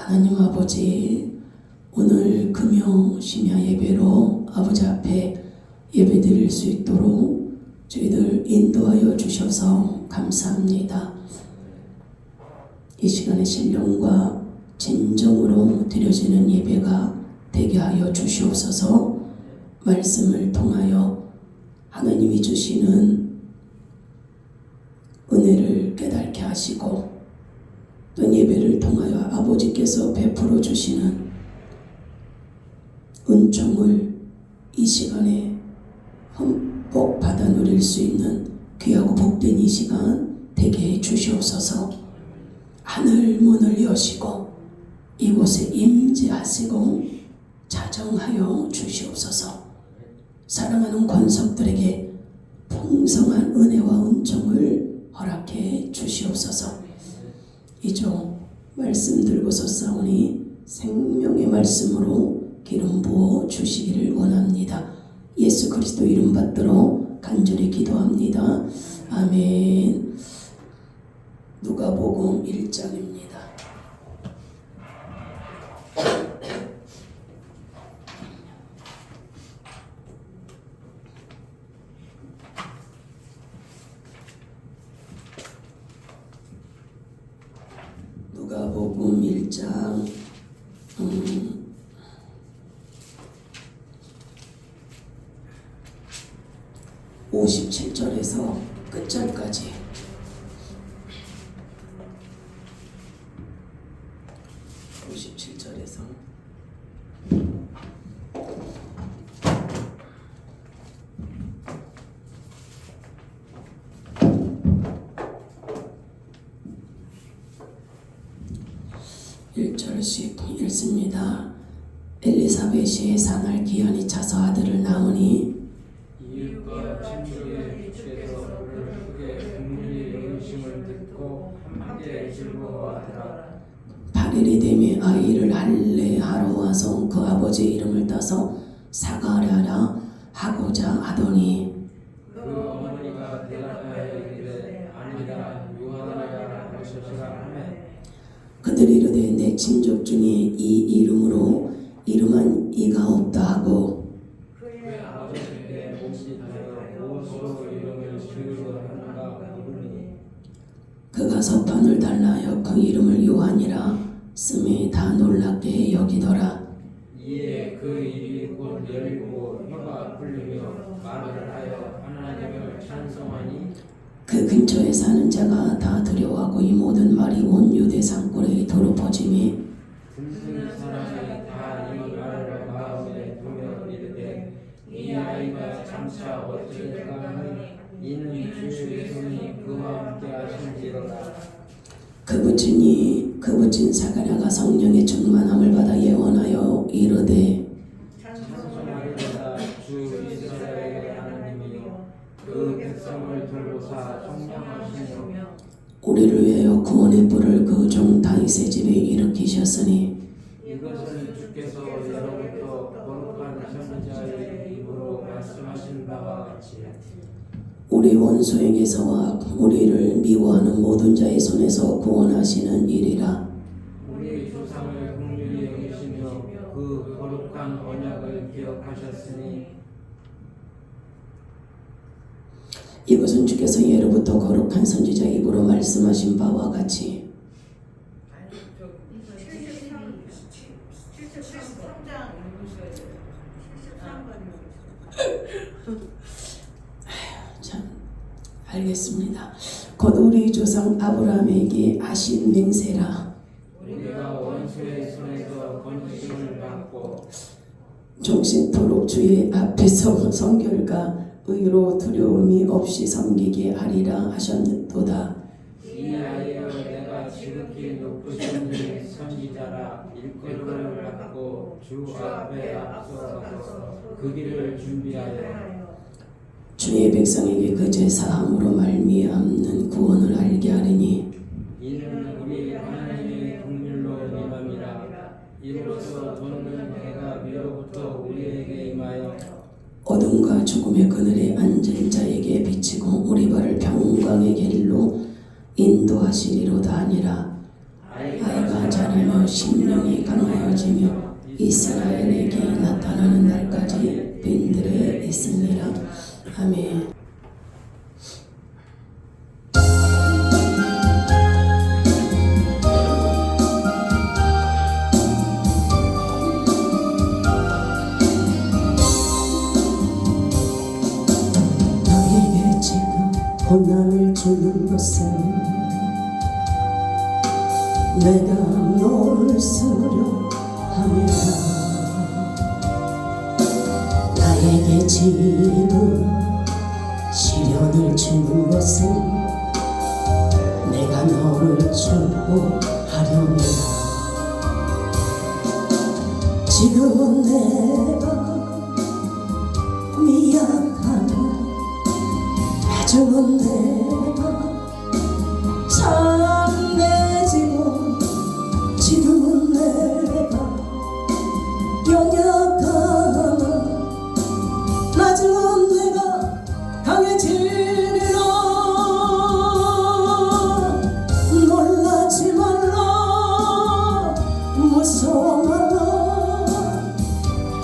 하나님 아버지, 오늘 금요 심야 예배로 아버지 앞에 예배드릴 수 있도록 저희들 인도하여 주셔서 감사합니다. 이 시간에 신령과 진정으로 드려지는 예배가 되게 하여 주시옵소서. 말씀을 통하여 하나님이 주시는 은혜를 깨닫게 하시고 또 예배를 통하여 아버지께서 베풀어 주시는 은총을 이 시간에 흠뻑 받아 누릴 수 있는 귀하고 복된 이 시간 되게 해 주시옵소서. 하늘 문을 여시고 이곳에 임재하시고 자정하여 주시옵소서. 사랑하는 권속들에게 풍성한 은혜와 은총을 허락해 주시옵소서. 이조 말씀 들고서 싸우니 생명의 말씀으로 기름 부어 주시기를 원합니다. 예수 그리스도 이름 받들어 간절히 기도합니다. 아멘. 누가복음 1장입니다. 누가복음 1장 57절에서 끝절까지. 57절에서 1절씩 읽습니다. 엘리사벳이 사날 기한이 차서 아들을 낳으니 이웃과 친족의 주께서 그를 크게 긍휼히 여기심을 듣고 함께 즐거워하더라. 8일이 되매 아이를 할례하러 와서 그 아버지 이름을 따서 사가랴라 하고자 하더니 그 어머니가 대답하여 이르되 아니라 요한이라 하시라 하매 그들이 이르되 내 친족 중에 이 이름으로 이름한 이가 없다 하고 그의 아버지에게 혹시 하여 무엇으로 이름을 지으려 하는가 물으니 그가 서판을 달라하여 그 이름을 요한이라 쓰매 다 놀랍게 여기더라. 이에 그 입이 곧 열리고 혀가 풀리며 말을 하여 하나님을 찬송하니 그 근처에 사는 자가 다 두려워하고 이 모든 말이 온 유대 산골에 도로 퍼지매 듣는 사람이 다 이 말을 마음에 두며 이르되 이 아이가 장차 어찌될까 하니 이는 주의 손이 그와 함께 하신지로다. 그 붙인 사가랴가 성령의 충만함을 받아 예언하여 이르되 찬송하리로다. 주 이스라엘의 하나님이요 그 백성을 돌보사 청량하시며 우리를 위하여 구원의 뿔을 그 종 다윗의 집에 일으키셨으니 이것은 주께서 예로부터 거룩한 선지자의 입으로 말씀하신 바와 같이 우리 원수에게서와 우리를 미워하는 모든 자의 손에서 구원하시는 일이라. 우리 조상을 긍휼히 여기시며 그 거룩한 언약을 기억하셨으니 이것은 주께서 예로부터 거룩한 선지자 입으로 말씀하신 바와 같이 73장 읽으셔야 돼요. 73번 참 알겠습니다. 곧 우리 조상 아브라함에게 하신 맹세라. 우리가 원수의 손에서 건짐을 받고 종신토록 주의 앞에서 성결과 의로 두려움이 없이 섬기게 하리라 하셨도다. 이 아이여 내가 지극히 높으신 이 선지자라 일꾼을 받고 주 앞에 앞서가서 그 길을 준비하여 주의 백성에게 그 제사함으로 말미암는 구원을 알게 하리니 이는 우리 하나님의 긍휼로 임함이라. 이로써 도는 해가 위로부터 우리에게 임하여 어둠과 죽음의 그늘에 앉은 자에게 비치고 우리 발을 평강의 길로 인도하시리로다 하니라. 아이가 자라며 심령이 강하여지며 이스라엘에게 나타나는 날까지 빈들에 있으리라. 아멘. 나에게 지금 고난을 주는 것은 내가 너를 쓰려 함이라. 나에게 지금 시련을 주는 것은 내가 너를 축복하려니라. 지금은 내가 미약하나 나중은 내가 참내지고 지금은 내가 연약하나 나중은 내가 강해지리라. 놀라지 말라 무서워 말라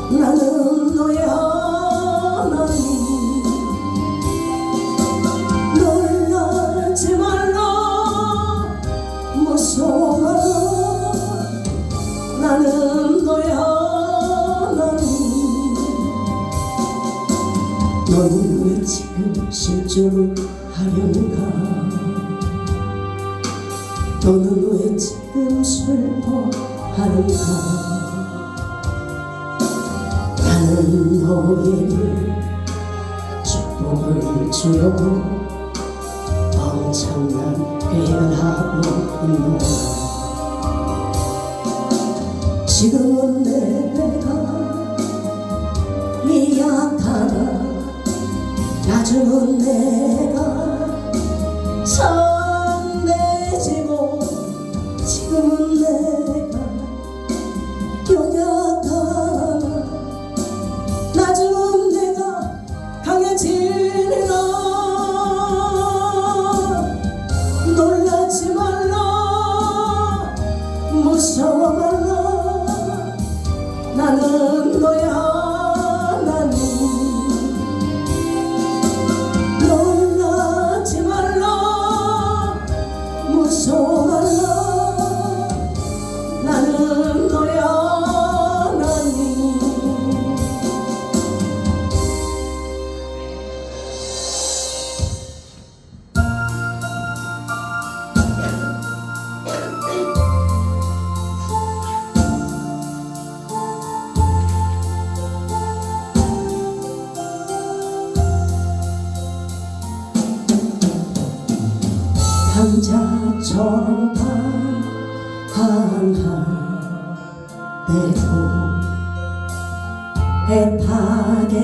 나는 너의 하나님. 놀라지 말라 무서워 말라 나는 너의 하나님. 너는 왜 지금 실족을 하려는가? 너는 왜 지금 슬퍼하는가? 나는 너에게 축복을 주려고 엄청난 계획을 하고 있노라. 지금은 내가 미약하나 나중은 내가 참내지고 지금은 내가 연약하나 나중은 내가 강해지리라. 놀라지 말라 무서워 말라 나는 너의 하나님. 놀라지 말라 무서워 말라 나는 너의 하나님. 남자처럼 방황할 때도 애타게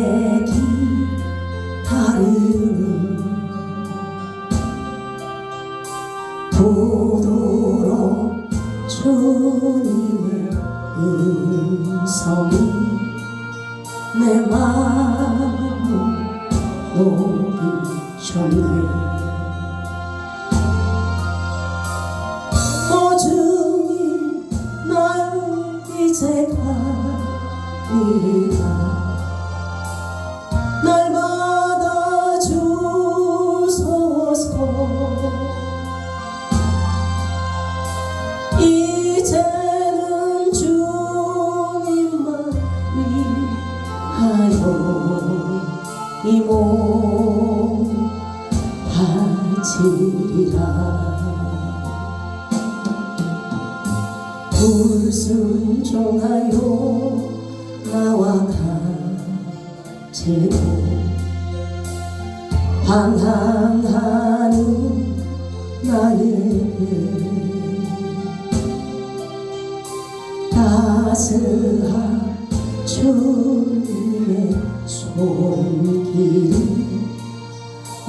기다리는 도도로 주님의 음성이 내 마음을 녹이셨네. 오주님 나는 이제 가리라. 날 받아주소서. 이제는 주님만 위하여 이 몸 바치리라. 불순종하여 나와 같이도 방황하는 나에게 따스한 주님의 손길이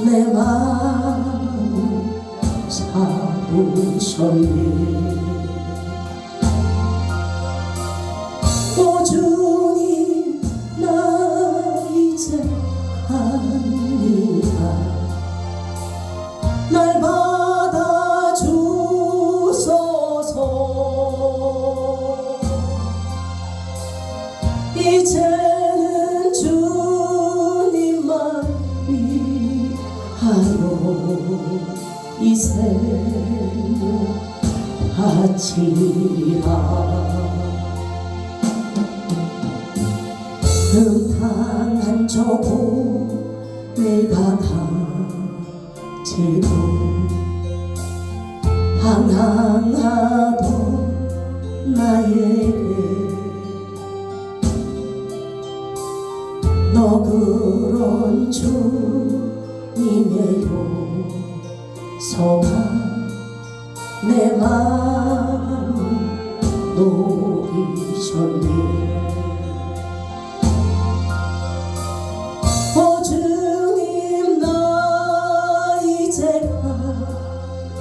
내 마음 잡으셨네. 오 주님 나 이제 갑니다. 날 받아주소서. 이제는 주님만 위하여 이 생을 바치리라. 음탕한 저고 내가 가지고 방황하던 나에게 너그런 주님의 용서가 내 마음 녹이셨네. 오 주님 나 이제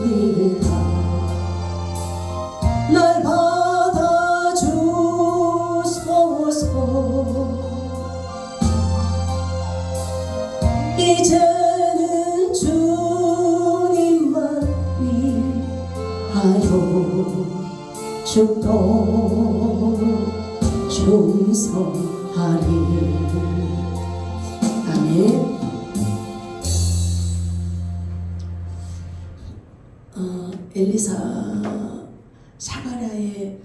가리라. 날 받아주소서. 이제는 주님만 위하여 죽도록 충성하리. 아멘. 엘리사 샤가랴의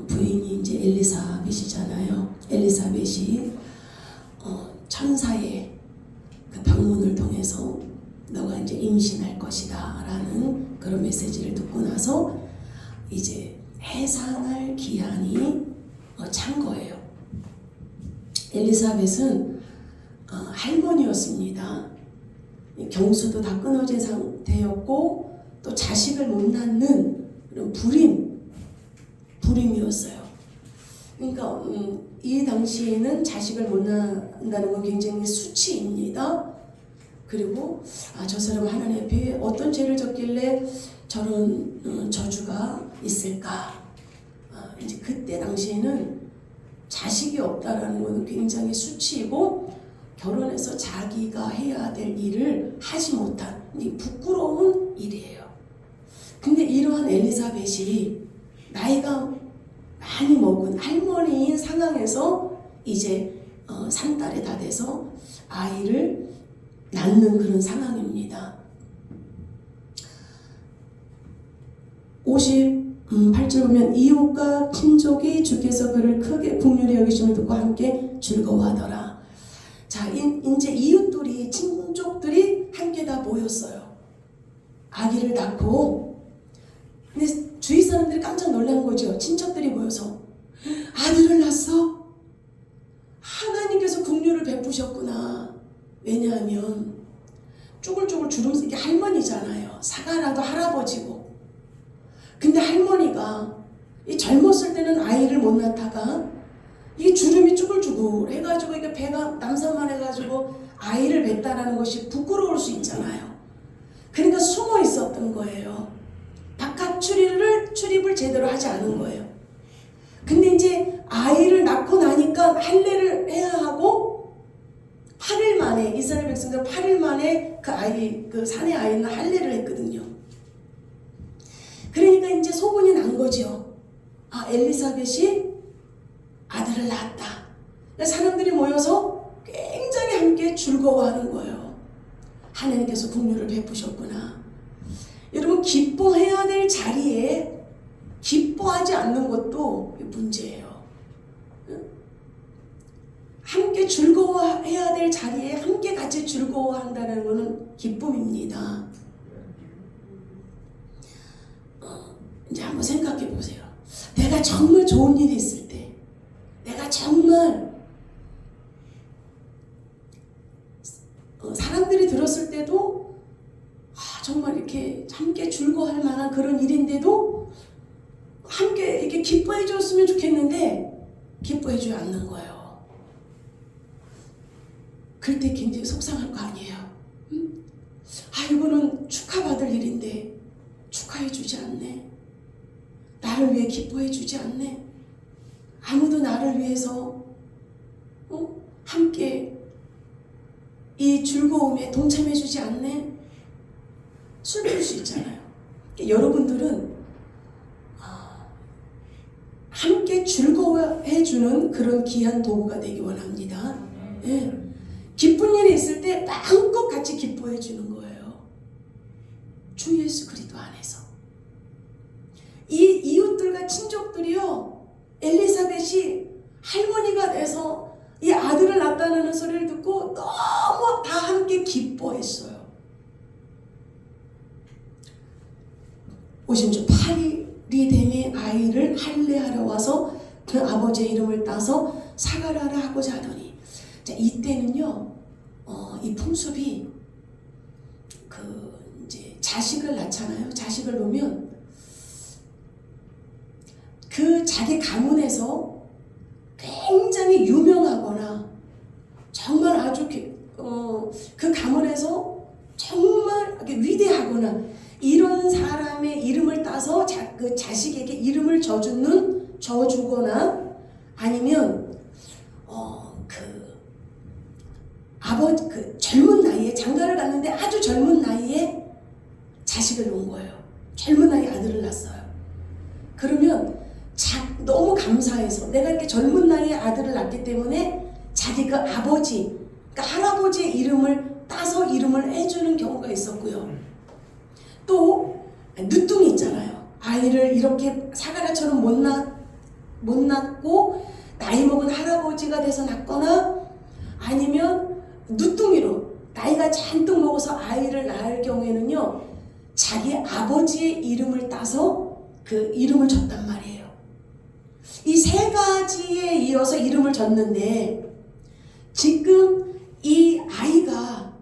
부인이 이제 엘리사벳이잖아요. 엘리사벳이 천사의 그 방문을 통해서 너가 이제 임신할 것이다라는 그런 메시지를 듣고 나서 이제 해산할 기한이 찬 거예요. 엘리사벳은 할머니였습니다. 경수도 다 끊어진 상태였고 또 자식을 못 낳는 그런 불임이었어요. 그러니까 이 당시에는 자식을 못 낳는다는 건 굉장히 수치입니다. 그리고 저 사람은 하나님 앞에 어떤 죄를 졌길래 저런 저주가 있을까. 이제 그때 당시에는 자식이 없다라는 것은 굉장히 수치이고 결혼해서 자기가 해야 될 일을 하지 못한 부끄러운 일이에요. 근데 이러한 엘리사벳이 나이가 많이 먹은 할머니인 상황에서 이제 3달에 다 돼서 아이를 낳는 그런 상황입니다. 58절 보면 이웃과 친족이 주께서 그를 크게 긍휼히 여기심을 듣고 함께 즐거워하더라. 자, 이제 이웃들이 친족들이 함께 다 모였어요. 아기를 낳고. 근데 주위 사람들이 깜짝 놀란 거죠. 친척들이 모여서 아들을 낳았어? 하나님께서 긍휼을 베푸셨구나. 왜냐하면 쭈글쭈글 주름스 이게 할머니잖아요. 사가라도 할아버지고. 근데 할머니가 이 젊었을 때는 아이를 못 낳다가 이 주름이 쭈글쭈글 해가지고 이게 배가 남산만 해가지고 아이를 뱉다라는 것이 부끄러울 수 있잖아요. 그러니까 숨어 있었던 거예요. 바깥 출입을 제대로 하지 않은 거예요. 근데 이제 아이를 낳고 나니까 할례를 해야 하고 8일 만에 이스라엘 백성들 8일 만에 그 아이 그 사내 아이는 할례를 했거든요. 그러니까 이제 소문이 난 거죠. 엘리사벳이 아들을 낳았다. 사람들이 모여서 굉장히 함께 즐거워하는 거예요. 하나님께서 긍휼을 베푸셨구나. 여러분 기뻐해야 될 자리에 기뻐하지 않는 것도 문제예요. 함께 즐거워해야 될 자리에 함께 같이 즐거워한다는 것은 기쁨입니다. 이제 한번 생각해 보세요. 내가 정말 좋은 일이 있을 때, 내가 정말 사람들이 들었을 때도 정말 이렇게 함께 즐거워할 만한 그런 일인데도 함께 이렇게 기뻐해 줬으면 좋겠는데 기뻐해 주지 않는 거예요. 그럴 때 굉장히 속상할 거 아니에요. 이거는 축하받을 일인데 축하해 주지 않네. 나를 위해 기뻐해 주지 않네. 아무도 나를 위해서 함께 이 즐거움에 동참해 주지 않네. 슬플 수 있잖아요. 여러분들은 함께 즐거워해주는 그런 귀한 도구가 되기 원합니다. 예. 기쁜 일이 있을 때 마음껏 같이 기뻐해주는 거예요. 주 예수 그리스도 안에서. 이 이웃들과 친족들이요, 엘리사벳이 할머니가 돼서 이 아들을 낳았다는 소리를 듣고 너무 다 함께 기뻐했어요. 50주 8일이 되니 아이를 할례하러 와서 그 아버지의 이름을 따서 사가라라 하고자 하더니, 자, 이때는요, 이 풍습이 이제 자식을 낳잖아요. 자식을 놓으면 그 자기 가문에서 굉장히 유명하거나 정말 아주 그 가문에서 정말 위대하거나 이런 사람의 이름을 따서 그 자식에게 이름을 저주거나 아니면 아버지 젊은 나이에 장가를 갔는데 아주 젊은 나이에 자식을 놓은 거예요. 젊은 나이에 아들을 낳았어요. 그러면 너무 감사해서 내가 이렇게 젊은 나이에 아들을 낳기 때문에 자기 그 아버지, 그러니까 할아버지의 이름을 따서 이름을 해주는 경우가 있었고요. 또 늦둥이 있잖아요. 아이를 이렇게 사가라처럼 못 낳고 나이 먹은 할아버지가 돼서 낳거나 아니면 늦둥이로 나이가 잔뜩 먹어서 아이를 낳을 경우에는요, 자기 아버지의 이름을 따서 그 이름을 줬단 말이에요. 이 세 가지에 이어서 이름을 줬는데, 지금 이 아이가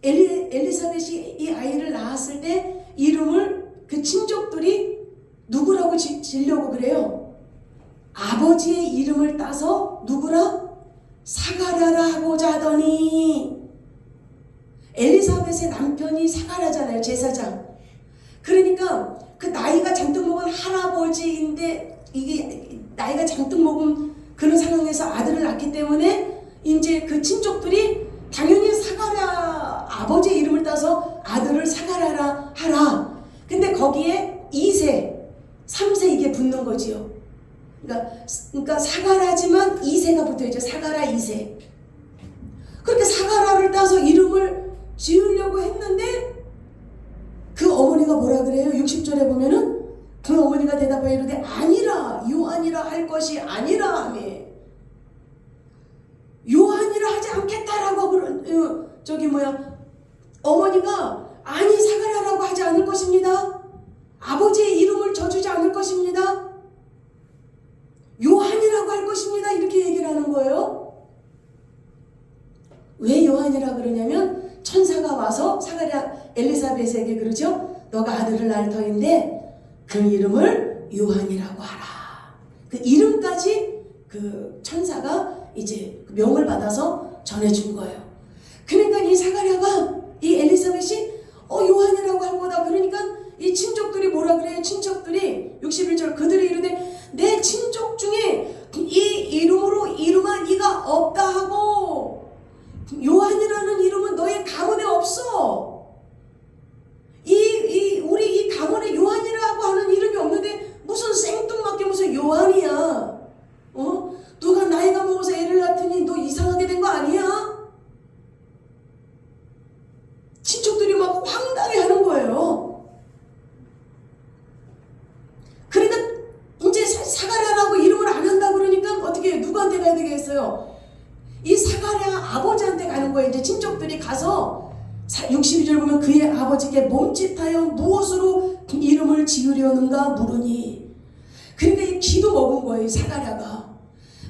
엘리사벳이 이 아이를 낳았을 때 이름을 그 친족들이 누구라고 지려고 그래요? 아버지의 이름을 따서 누구라? 사가라라 하고자 하더니, 엘리사벳의 남편이 사가라잖아요. 제사장. 그러니까 그 나이가 잔뜩 먹은 할아버지인데, 이게 나이가 잔뜩 먹은 그런 상황에서 아들을 낳기 때문에 이제 그 친족들이 당연히 사가라, 아버지의 이름을 따서 아들을 사가라라 하라. 근데 거기에 2세, 3세 이게 붙는 거지요. 그러니까 사가라지만 2세가 붙어있죠. 사가라 2세. 그렇게 사가라를 따서 이름을 지으려고 했는데 그 어머니가 뭐라 그래요? 60절에 보면은 그 어머니가 대답하여 이르되 아니라, 요한이라 할 것이 아니라 하며, 요한이라 하지 않겠다라고 어머니가 아니 사가라라고 하지 않을 것입니다. 아버지의 이름을 저주지 않을 것입니다. 요한이라고 할 것입니다. 이렇게 얘기를 하는 거예요. 왜 요한이라 그러냐면 천사가 와서 사가랴 엘리사벳에게 그러죠. 너가 아들을 낳을 터인데 그 이름을 요한이라고 하라. 그 이름까지 그 천사가 이제 명을 받아서 전해준 거예요. 그러니까 이 사가랴가 이 엘리사벳이 요한이라고 할 거다. 그러니까 이 친족들이 뭐라 그래요? 친척들이 61절 그들이 이르되 내 친족 중에 이 이름으로 이름할 이가 없다 하고, 요한이라는 이름은 너의 가문에 없어. 우리 이 가문에 요한이라고 하는 이름이 없는데 무슨 생뚱맞게 무슨 요한이야? 누가 나이가 먹어서 애를 낳더니 너 이상하게 된 거 아니야? 친척들이 막 황당해하는 거예요. 그러니까 이제 사가랴라고 이름을 안 한다 그러니까 어떻게 누구한테 가야 되겠어요? 이 사가랴 아버지한테 가는 거예요. 이제 친척들이 가서 62절 보면 그의 아버지께 몸짓하여 무엇으로 이름을 지으려는가 물으니, 그러니까 이 기도 먹은 거예요. 사가랴가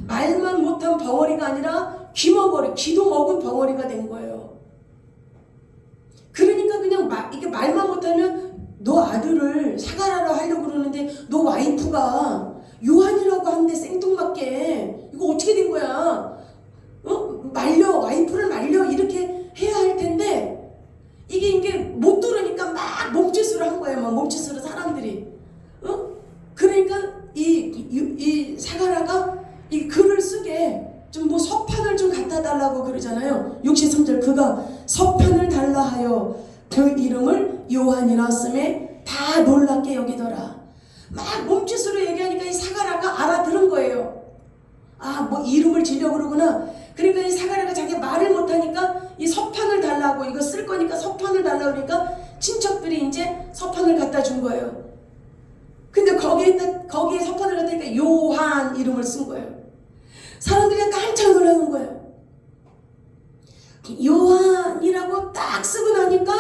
말만 못한 벙어리가 아니라 기도 먹은 벙어리가 된 거예요. 그러니까 그냥 이게 말만 못하면 너 아들을 사가랴로 하려고 그러는데 너 와이프가 요한이라고 하는데 생뚱맞게 이거 어떻게 된 거야? 와이프를 말려 이렇게 해야 할 텐데 이게 못 들으니까 막 몸짓으로 한 거예요. 막 몸짓으로 사람들이. 그러니까 이 사가랴가 이 글을 쓰게 좀 뭐 서판을 좀 갖다 달라고 그러잖아요. 63절 그가 서판을 달라 하여 그 이름을 요한이라 쓰매 다 놀랍게 여기더라. 막 몸짓으로 얘기하니까 이 사가랴가 알아들은 거예요. 아, 뭐 이름을 지려고 그러구나. 그러니까 이 사가랴가 자기 말을 못하니까 이 서판을 달라고, 이거 쓸 거니까 서판을 달라고 그러니까 친척들이 이제 서판을 갖다 준 거예요. 근데 거기에 서판을 갖다 니까 요한 이름을 쓴 거예요. 사람들이 깜짝 놀라는 거예요. 요한이라고 딱 쓰고 나니까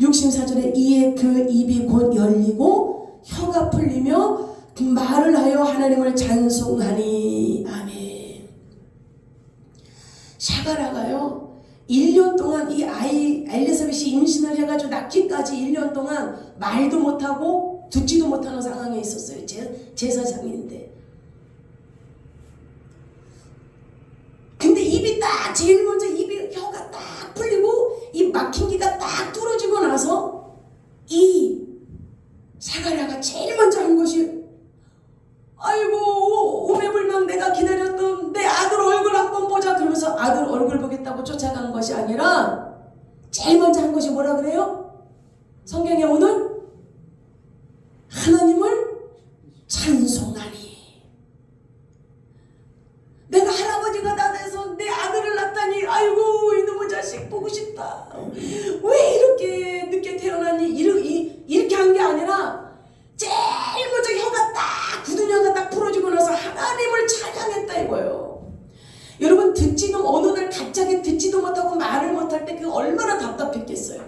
64절에 이에 그 입이 곧 열리고 혀가 풀리며 말을 하여 하나님을 찬송하니. 아멘. 사가랴가요 1년 동안 이 아이 엘리사벳이 임신을 해가지고 낳기까지 1년 동안 말도 못하고 듣지도 못하는 상황에 있었어요. 제사장인데. 근데 입이 딱 제일 먼저 혀가 딱 풀리고 이 막힌 기가 딱 뚫어지고 나서 이 사가랴가 제일 먼저 한 것이, 아이고 오매불망 내가 기다렸던 내 아들 얼굴 한번 보자 그러면서 아들 얼굴 보겠다고 쫓아간 것이 아니라 제일 먼저 한 것이 뭐라 그래요? 성경에 오늘 하나님을 찬송하니. 내가 할아버지가 다 돼서 내 아들을 낳다니, 아이고 이놈의 자식 보고 싶다. 왜 이렇게 늦게 태어나니? 이렇게 한 게 아니라 제일 먼저 혀가 딱 굳은 혀가 딱 풀어지고 나서 하나님을 찬양했다 이거예요. 여러분 어느 날 갑자기 듣지도 못하고 말을 못할 때 그거 얼마나 답답했겠어요.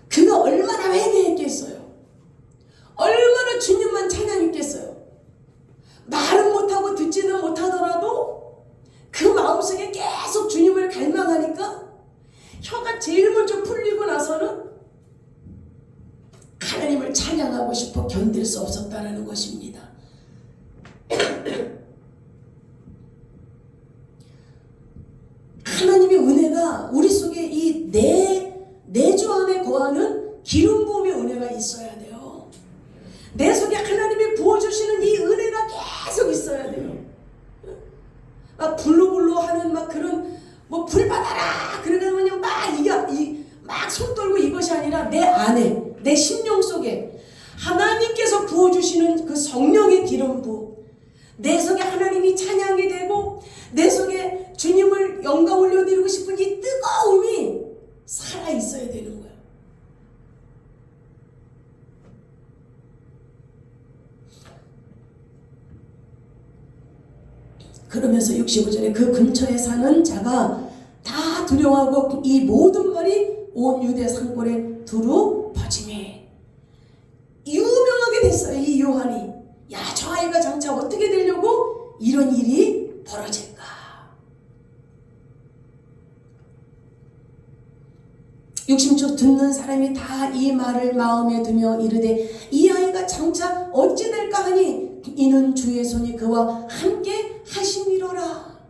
그가 얼마나 회개했겠어요. 얼마나 주님만 찬양했겠어요. 말은 못하고 듣지는 못하더라도 그 마음속에 계속 주님을 갈망하니까 혀가 제일 먼저 풀리고 나서는 하나님을 찬양하고 싶어 견딜 수 없었다는 것입니다. 하나님의 은혜가 우리 속에 이 내주 안에 거하는 기름 부음의 은혜가 있어야 돼요. 내 속에 하나님이 부어주시는 이 은혜가 계속 있어야 돼요. 막 불로불로 하는 막 그런 뭐 불 받아라 그러면 막 손 떨고 이것이 아니라 내 안에 내 심령 속에 하나님께서 부어주시는 그 성령의 기름 부음, 내 속에 하나님이 찬양이 되고 내 속에 주님을 영광 올려드리고 싶은 이 뜨거움이 살아있어야 되는 거예요. 그러면서 65절에 그 근처에 사는 자가 다 두려워하고 이 모든 말이 온 유대 산골에 두루 퍼지매 유명하게 됐어요. 이 요한이, 야, 저 아이가 장차 어떻게 되려고 이런 일이 벌어질까. 60초 듣는 사람이 다 이 말을 마음에 두며 이르되 이 아이가 장차 어찌 될까 하니 이는 주의 손이 그와 함께 하심이로라.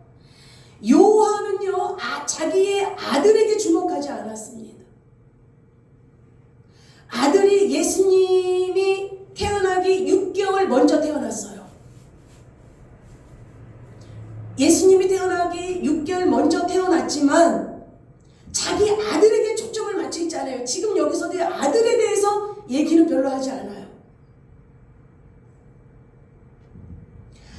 요한은요 자기의 아들에게 주목하지 않았습니다. 아들이 예수님이 태어나기 6개월 먼저 태어났어요. 예수님이 태어나기 6개월 먼저 태어났지만 자기 아들에게 초점을 맞춰 있잖아요. 지금 여기서도 아들에 대해서 얘기는 별로 하지 않아요.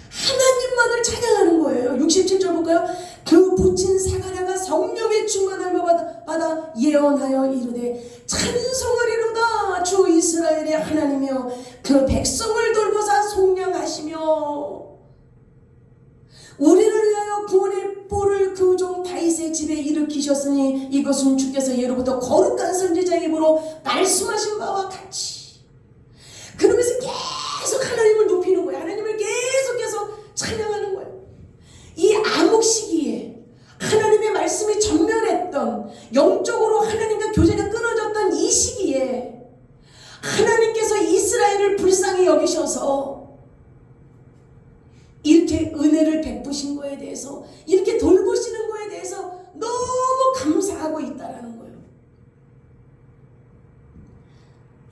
하나님만을 찬양하는 거예요. 67절 볼까요? 그 붙인 사가랴가 성령의 충만함을 받아 예언하여 이르되 찬송하리로다. 주 이스라엘의 하나님이여 그 백성을 돌보사 속량하시며 우리를 위하여 구원의 뿔을 그 종 다윗의 집에 일으키셨으니 이것은 주께서 예로부터 거룩한 선지자의 입으로 말씀하신 바와 같이. 그러면서 계속 하나님을 높이는 거예요. 하나님을 계속해서 찬양하는 거예요. 이 암흑 시기에 하나님의 말씀이 전멸했던, 영적으로 하나님과 교제가 끊어졌던 이 시기에 하나님께서 이스라엘을 불쌍히 여기셔서 이렇게 은혜를 베푸신 거에 대해서, 이렇게 돌보시는 거에 대해서 너무 감사하고 있다라는 거예요.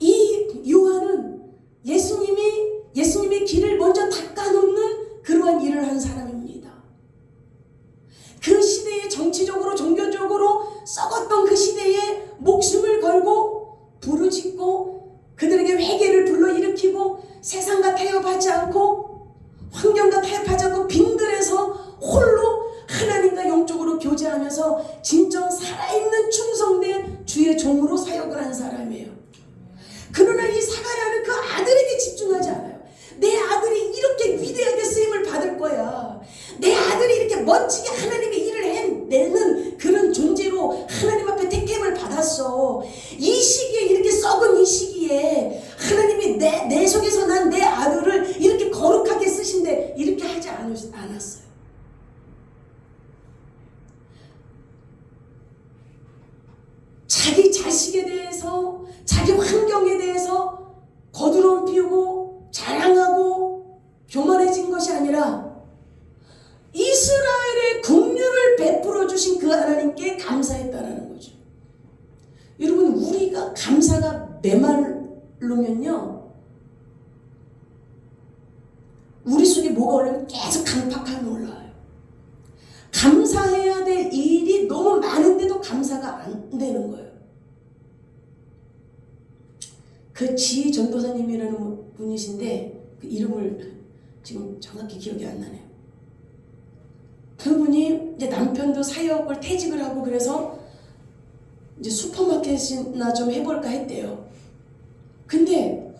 이 요한은 예수님의 길을 먼저 닦아놓는 그러한 일을 한 사람입니다. 그 시대에 정치적으로 종교적으로 썩었던 그 시대에 목숨을 걸고 부르짖고 그들에게 회개를 불러 환경과 타협하지 않고 빈들에서 홀로 하나님과 영적으로 교제하면서 진정 살아있는 충성된 주의 종으로 사역을 한 사람이에요. 그러나 이 사가랴는 그 아들에게 집중하지 않아요. 내 아들이 이렇게 위대하게 쓰임을 받을 거야. 내 아들이 이렇게 멋지게 하나님의 일을 해내는 그런 존재로 하나님 앞에 택함을 받았어. 이 시기에, 이렇게 썩은 이 시기에 하나님이 내 속에서 난 내 아들을 이렇게 거룩하게 쓰신데 이렇게 하지 않았어요. 자기 자식에 대해서, 자기 환경에 대해서 거두름 피우고 자랑하고 교만해진 것이 아니라 이스라엘의 국류를 베풀어 주신 그 하나님께 감사했다라는 거죠. 여러분, 우리가 감사가 메말르면요, 우리 속에 뭐가 올라오면 계속 강팍하게 올라와요. 감사해야 될 일이 너무 많은데도 감사가 안 되는 거예요. 그 지희 전도사님이라는 분이신데 그 이름을 지금 정확히 기억이 안 나네요. 그분이 이제 남편도 사역을 퇴직을 하고 그래서 이제 슈퍼마켓이나 좀 해볼까 했대요. 근데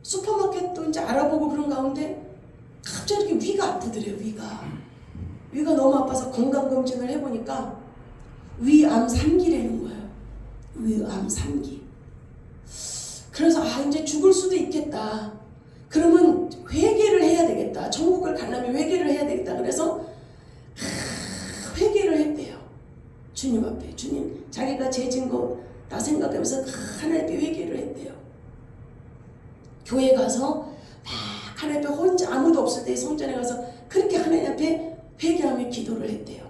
슈퍼마켓도 이제 알아보고 그런 가운데 갑자기 이렇게 위가 아프더래요. 위가 너무 아파서 건강검진을 해보니까 위암 3기라는 거예요. 위암 3기. 그래서 이제 죽을 수도 있겠다. 그러면 회개를 해야 되겠다. 천국을 가려면 회개를 해야 되겠다. 그래서 회개를 했대요. 주님 앞에. 주님, 자기가 죄진 거 다 생각하면서 하나님께 회개를 했대요. 교회 가서 막 하나님 앞에 혼자 아무도 없을 때 성전에 가서 그렇게 하나님 앞에 회개하며 기도를 했대요.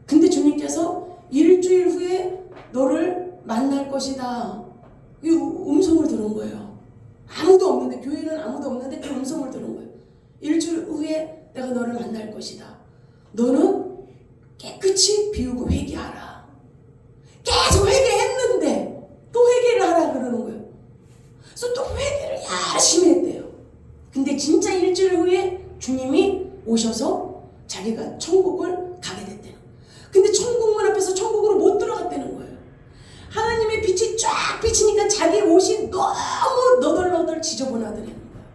근데 주님께서 일주일 후에 너를 만날 것이다. 이 음성을 들은 거예요. 아무도 없는데, 교회는 아무도 없는데 그 음성을 들은 거예요. 일주일 후에 내가 너를 만날 것이다. 너는 깨끗이 비우고 회개하라. 계속 회개했는데 또 회개를 하라 그러는 거예요. 그래서 또 회개를 열심히 했대요. 근데 진짜 일주일 후에 주님이 오셔서 자기가 천국을 가게 됐대요. 근데 천국문 앞에서 천국으로 못 들어갔다는 거예요. 하나님의 빛이 쫙 비치니까 자기 옷이 너무 너덜너덜 지저분하더라는 거예요.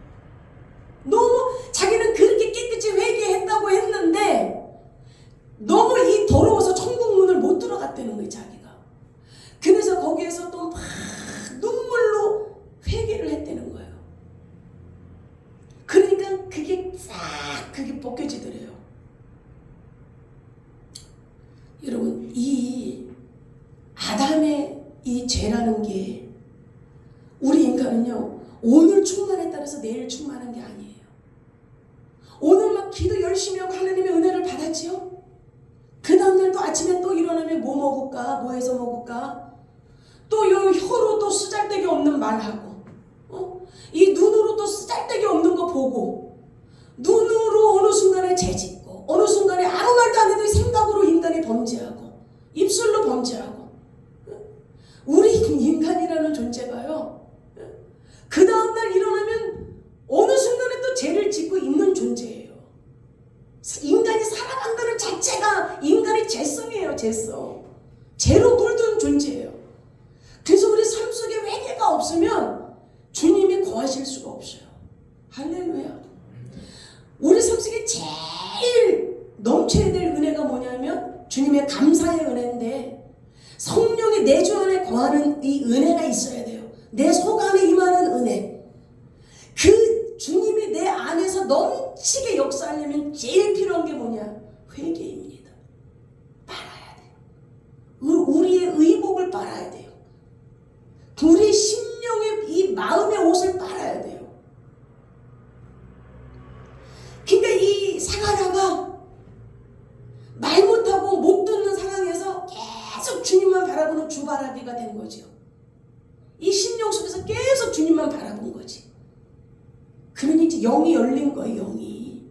너무 자기는 그렇게 깨끗이 회개했다고 했는데 너무 이 더러워서 천국문을 못 들어갔다는 거예요, 자기가. 그래서 거기에서 또 막 눈물로 회개를 했다는 거예요. 그러니까 그게 벗겨지더래요. 여러분, 이 아담의 이 죄라는 게 우리 인간은요, 오늘 충만에 따라서 내일 충만한 게 아니에요. 오늘 막 기도 열심히 하고 하나님의 은혜를 받았지요? 그 다음날 또 아침에 또 일어나면 뭐 먹을까? 뭐 해서 먹을까? 또 요 혀로 또 쓰잘데기 없는 말하고, 이 눈으로 또 쓰잘데기 없는 거 보고, 눈으로 어느 순간에 죄짓고, 어느 순간에 아무 말도 안 해도 생각으로 인간이 범죄하고, 입술로 범죄하고. 우리 인간이라는 존재가요, 그 다음날 일어나면 어느 순간에 또 죄를 짓고 있는 존재예요. 인간이 살아간다는 자체가 인간의 죄성이에요. 죄성. 죄로 물든 존재예요. 그래서 우리 삶 속에 회개가 없으면 주님이 거하실 수가 없어요. 할렐루야. 우리 삶 속에 제일 넘쳐야 될 은혜가 뭐냐면 주님의 감사의 은혜인데, 성령이 내 주 안에 거하는 이 은혜가 있어야 돼요. 내 속 안에 임하는 은혜. 그 주님이 내 안에서 넘치게 역사하려면 제일 필요한 게 뭐냐? 회개입니다. 빨아야 돼요. 우리의 의복을 빨아야 돼요. 우리 심령의 이 마음의 옷을 빨아야 돼요. 그러니까 이 사가랴가 말 못하고 못 듣는 상황에서 계속 주님만 바라보는 주바라기가 된 거죠. 이 심령 속에서 계속 주님만 바라본 거지. 그러니 이제 영이 열린 거예요. 영이.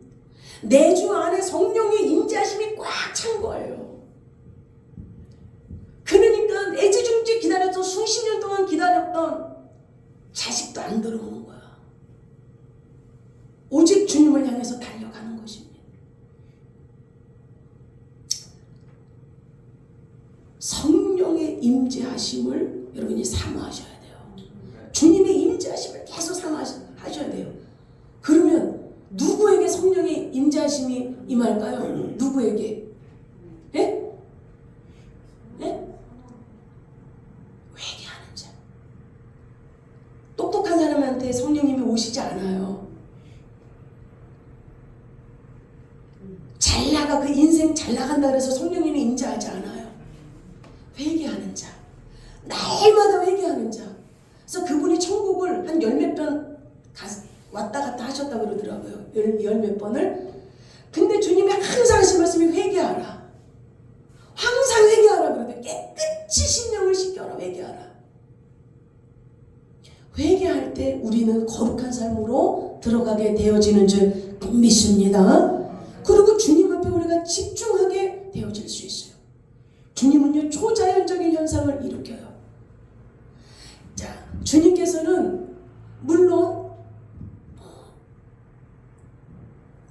내 주 안에 성령의 임재하심이 꽉 찬 거예요. 그러니까 애지중지 기다렸던, 수십 년 동안 기다렸던 자식도 안 들어오는 거야. 오직 주님을 향해서 달려가는 것입니다. 성령의 임재하심을 여러분이 사모하셔야 돼요. 주님의 임재하심을 계속 사모하셔야 돼요. 그러면 누구에게 성령의 임재하심이 임할까요? 누구에게? 예? 예? 회개하는 자. 똑똑한 사람한테 성령님이 오시지 않아요. 잘 나가, 그 인생 잘 나간다 그래서 성령님이 임재하지 않아요. 회개하는 자. 날마다 회개하는 자. 그래서 그분이 천국을 한 열 몇 번 왔다 갔다 하셨다고 그러더라고요. 열 몇 번을. 근데 주님이 항상 하신 말씀이 회개하라. 항상 회개하라 그러더니 깨끗이 심령을 씻겨라. 회개하라. 회개할 때 우리는 거룩한 삶으로 들어가게 되어지는 줄 믿습니다. 그리고 주님 앞에 우리가 집중하게 되어질 수 있어요. 주님은요, 초자연적인 현상을 일으켜요. 자, 주님께서는 물론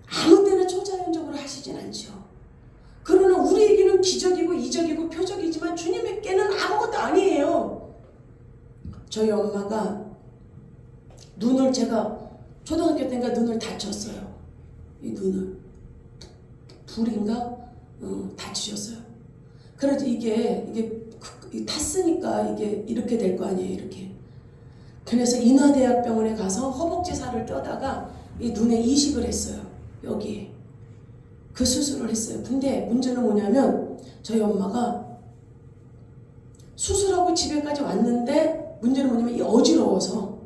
아무 때나 초자연적으로 하시진 않죠. 그러나 우리에게는 기적이고 이적이고 표적이지만 주님에게는 아무것도 아니에요. 저희 엄마가 눈을, 제가 초등학교 때인가 눈을 다쳤어요. 이 눈을 불인가 다치셨어요. 그래서 이게 탔으니까 이게 이렇게 될 거 아니에요. 이렇게. 그래서 인하대학병원에 가서 허벅지 살을 떼다가 이 눈에 이식을 했어요. 여기에. 그 수술을 했어요. 근데 문제는 뭐냐면 저희 엄마가 수술하고 집에까지 왔는데 문제는 뭐냐면 이 어지러워서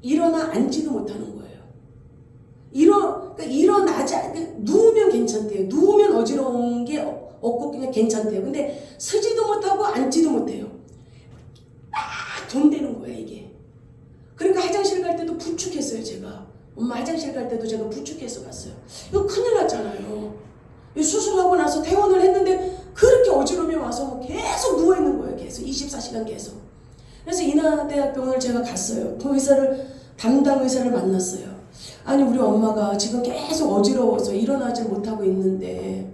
일어나 앉지도 못하는 거예요. 그러니까 일어나지 않고 누우면 괜찮대요. 누우면 어지러운 게 없고 그냥 괜찮대요. 근데 서지도 못하고 앉지도 못해요. 막 돈대는 거예요, 이게. 그러니까 화장실 갈 때도 부축했어요, 제가. 엄마 화장실 갈 때도 제가 부축해서 갔어요. 이거 큰일 났잖아요. 수술하고 나서 퇴원을 했는데 그렇게 어지러움이 와서 뭐 계속 누워있는 거예요. 계속 24시간 계속. 그래서 인하대학병원을 제가 갔어요. 그 담당 의사를 만났어요. 아니, 우리 엄마가 지금 계속 어지러워서 일어나지 못하고 있는데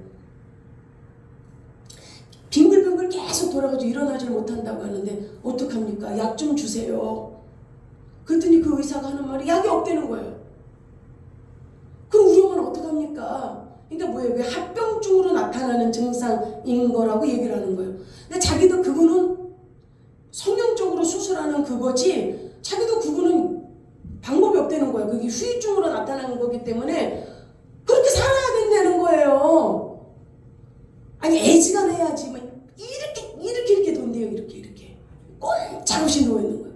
빙글빙글 계속 돌아가지고 일어나지 못한다고 하는데 어떡합니까? 약 좀 주세요. 그랬더니 그 의사가 하는 말이 약이 없다는 거예요. 그럼 우리 엄마는 어떡합니까? 그러니까 뭐예요? 왜 합병증으로 나타나는 증상인 거라고 얘기를 하는 거예요. 근데 자기도 그거는 성형적으로 수술하는 그거지, 자기도 그거는 방법이 없다는 거예요. 그게 후유증으로 나타나는 거기 때문에 그렇게 살아야 된다는 거예요. 아니, 애지간해야지. 막 이렇게 돈대요. 이렇게 꼼짝없이 누워있는 거예요.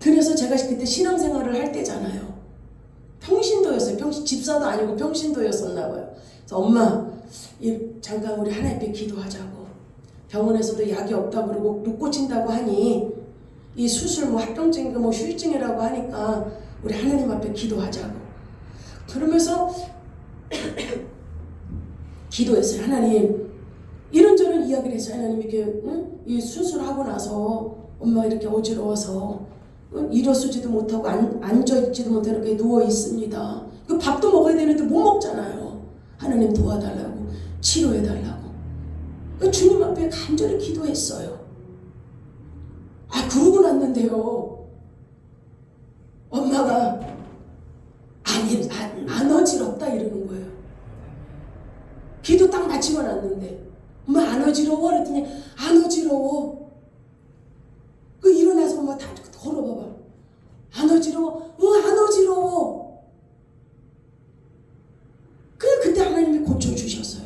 그래서 제가 그때 신앙생활을 할 때잖아요. 평신도였어요. 집사도 아니고 평신도였었나 봐요. 그래서 엄마, 잠깐 우리 하나님 앞에 기도하자고. 병원에서도 약이 없다고 그러고 못 고친다고 하니 이 수술 뭐 합병증이고 뭐 후유증이라고 하니까 우리 하나님 앞에 기도하자고. 그러면서 기도했어요. 하나님, 이런저런 이야기를 했어요. 하나님, 이렇게 이 수술하고 나서 엄마 이렇게 어지러워서 일어서지도 못하고 앉아있지도 못하고 이렇게 누워있습니다. 그 밥도 먹어야 되는데 못 먹잖아요. 하나님 도와달라고, 치료해달라고. 주님 앞에 간절히 기도했어요. 그러고 났는데요, 엄마가 아니, 안 어지럽다 이러는 거예요. 기도 딱 마치고 났는데 엄마 안 어지러워? 그랬더니 안 어지러워. 일어나서 엄마 다 걸어봐봐. 안 어지러워? 안 어지러워. 그때 하나님이 고쳐주셨어요.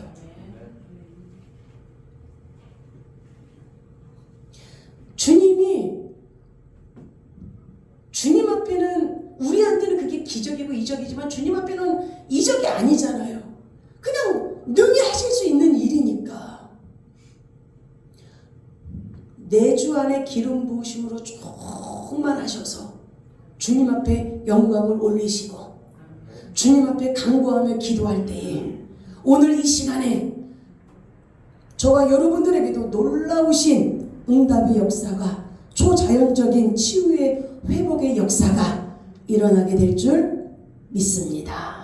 주님 앞에는, 우리한테는 그게 기적이고 이적이지만 주님 앞에는 이적이 아니잖아요. 그냥 능히 하실 수 있는 일이니까. 내 주 안에 기름 부으심으로 조금만 하셔서 주님 앞에 영광을 올리시고 주님 앞에 간구하며 기도할 때에 오늘 이 시간에 저와 여러분들에게도 놀라우신 응답의 역사가, 초자연적인 치유의 회복의 역사가 일어나게 될 줄 믿습니다.